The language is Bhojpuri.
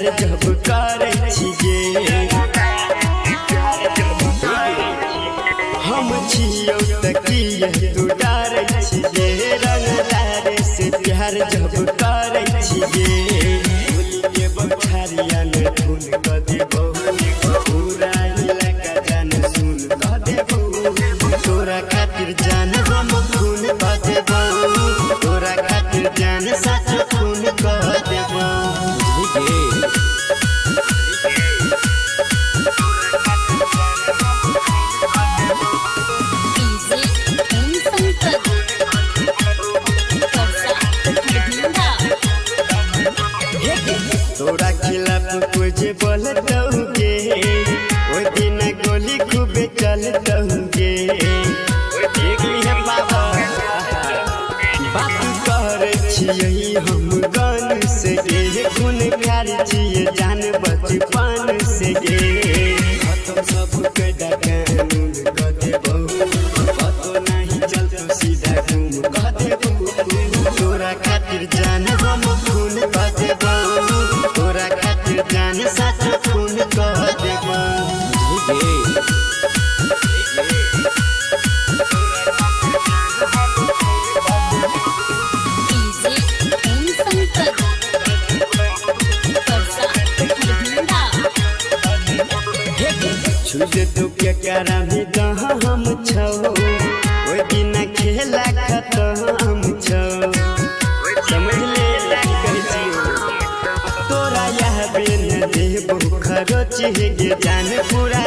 प्यार जब करे छिए हम छियो तकिए तू डरे छिए रंगदार से प्यार जब करे छिए बोली के बछारिया ने धुन क देबो पूरा इलाका जान सुन क देबो तोरा खातिर जान हम खून क देबो तोरा खातिर जान साथ खून क देबो तोरा खिलाफ कुछ बोलतौगे ओ दिन गोली खूब चलतौगे बात कर छियै हम गन से गे खून खार छियै जान बचपन से गे खत्म सब के कानून क देबो पतो नहीं चलतो सीधा घूम क देबो तोरा खातिर जान हम खून क देबो तोरा खातिर जान साथ खून क देबो छुजे तू के करा भी हम छौ ओइ दिन खेला खत्म छौ समझ ले कर जियो तोरा यह बेन देबो खरोच गे जान पूरा